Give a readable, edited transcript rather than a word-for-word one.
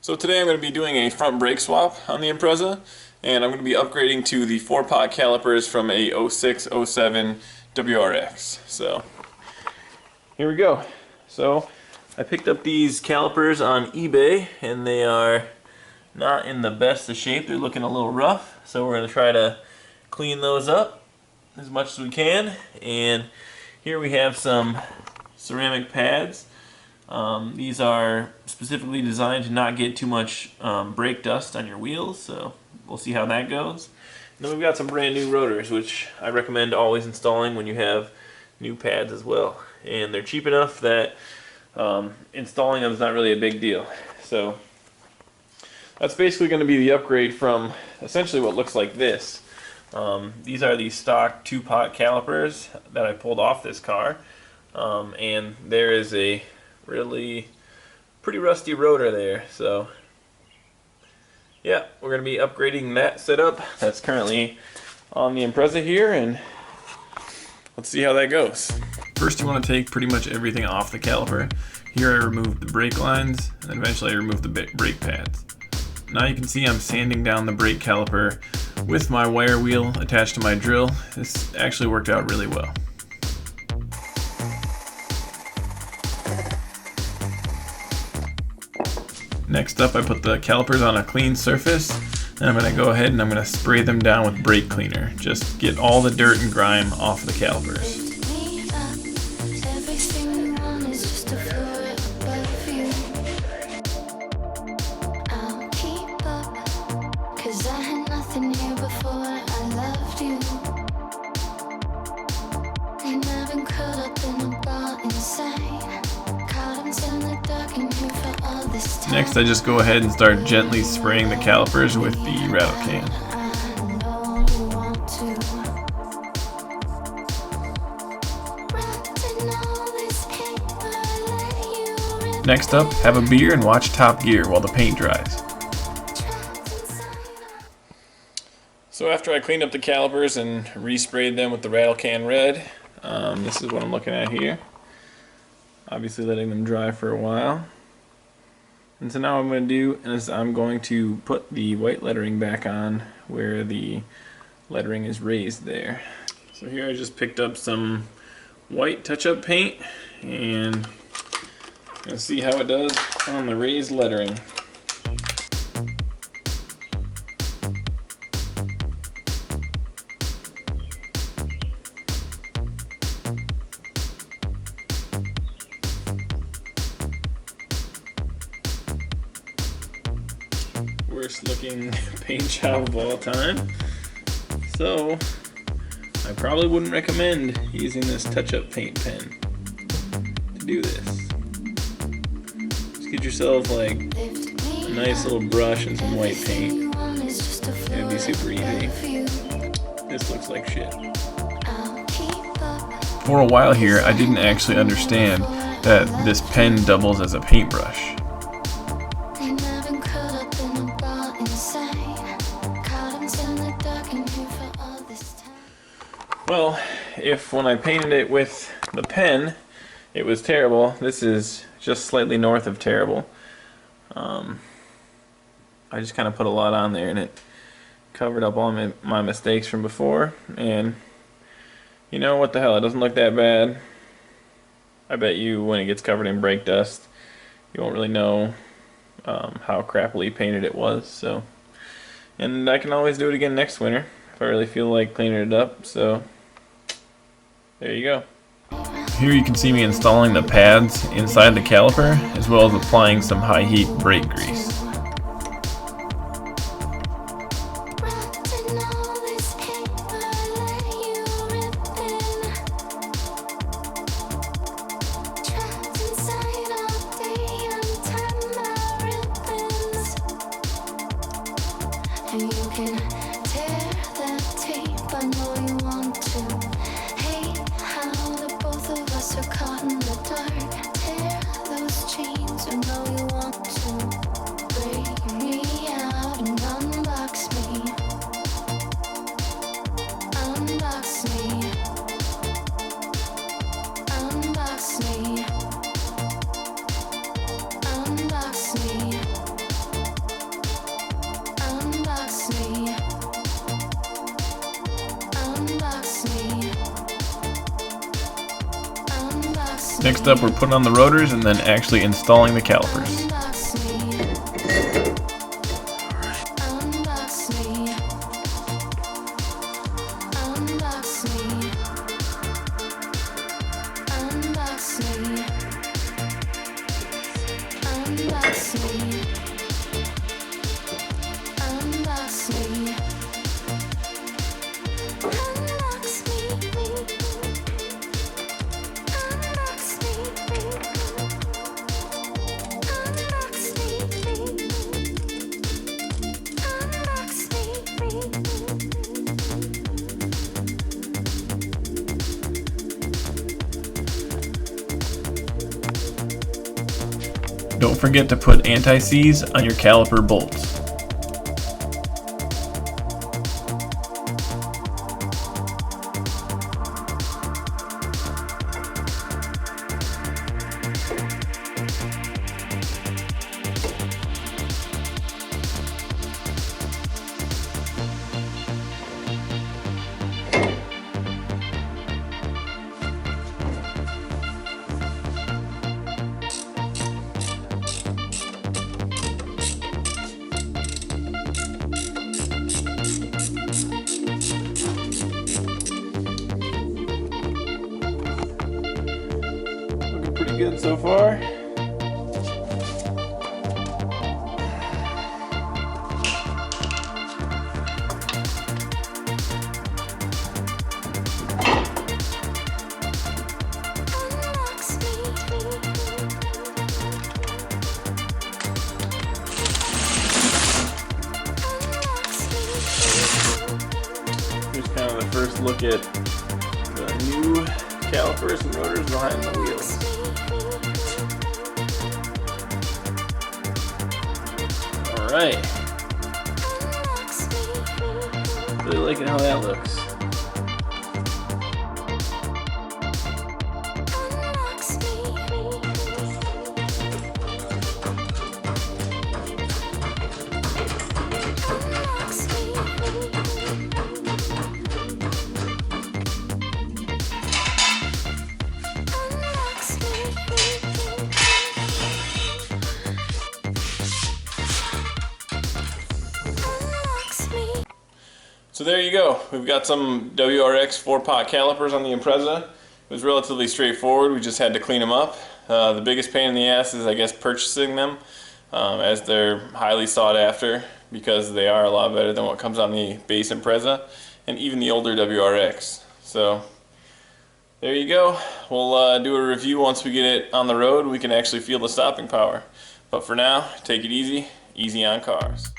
So today I'm going to be doing a front brake swap on the Impreza, and I'm going to be upgrading to the 4-pot calipers from a 06-07 WRX. So here we go. So I picked up these calipers on eBay, and they are not in the best of shape. They're looking a little rough, so we're going to try to clean those up as much as we can. And here we have some ceramic pads. These are specifically designed to not get too much brake dust on your wheels, so we'll see how that goes. And then we've got some brand new rotors, which I recommend always installing when you have new pads as well. And they're cheap enough that installing them is not really a big deal. So that's basically going to be the upgrade from essentially what looks like this. These are the stock 2-pot calipers that I pulled off this car, and there is a really pretty rusty rotor there. So yeah, we're going to be upgrading that setup that's currently on the Impreza here, and let's see how that goes. First, you want to take pretty much everything off the caliper. Here I removed the brake lines, and then eventually I removed the brake pads. Now you can see I'm sanding down the brake caliper with my wire wheel attached to my drill. This actually worked out really well. Next up, I put the calipers on a clean surface, and I'm going to go ahead and I'm going to spray them down with brake cleaner. Just get all the dirt and grime off the calipers. Next, I just go ahead and start gently spraying the calipers with the rattle can. Next up, have a beer and watch Top Gear while the paint dries. So after I cleaned up the calipers and resprayed them with the rattle can red, this is what I'm looking at here. Obviously letting them dry for a while. And so now what I'm going to do is I'm going to put the white lettering back on where the lettering is raised there. So here I just picked up some white touch-up paint, and I'm going to see how it does on the raised lettering. Worst looking paint job of all time. So I probably wouldn't recommend using this touch-up paint pen to do this. Just get yourself like a nice little brush and some white paint. It'd be super easy. This looks like shit. For a while here, I didn't actually understand that this pen doubles as a paintbrush. Well, if when I painted it with the pen it was terrible, this is just slightly north of terrible. I just kind of put a lot on there and it covered up all my mistakes from before, and you know what the hell, it doesn't look that bad. I bet you when it gets covered in brake dust you won't really know how crappily painted it was. So, and I can always do it again next winter if I really feel like cleaning it up. So there you go. Here you can see me installing the pads inside the caliper, as well as applying some high heat brake grease. You can tear that tape, I know you want to. Hate how the both of us are caught in the dark. Tear those chains, you know you want to. Break me out and unbox me. Unbox me. Unbox me. Unbox me. Next up, we're putting on the rotors and then actually installing the calipers. Don't forget to put anti-seize on your caliper bolts. Pretty good so far. Here's kind of the first look at the new calipers and rotors behind the wheels. Alright. Really liking how that looks. So there you go. We've got some WRX 4-pot calipers on the Impreza. It was relatively straightforward. We just had to clean them up. The biggest pain in the ass is, I guess, purchasing them, as they're highly sought after because they are a lot better than what comes on the base Impreza and even the older WRX. So there you go. We'll do a review once we get it on the road. We can actually feel the stopping power. But for now, take it easy. Easy on cars.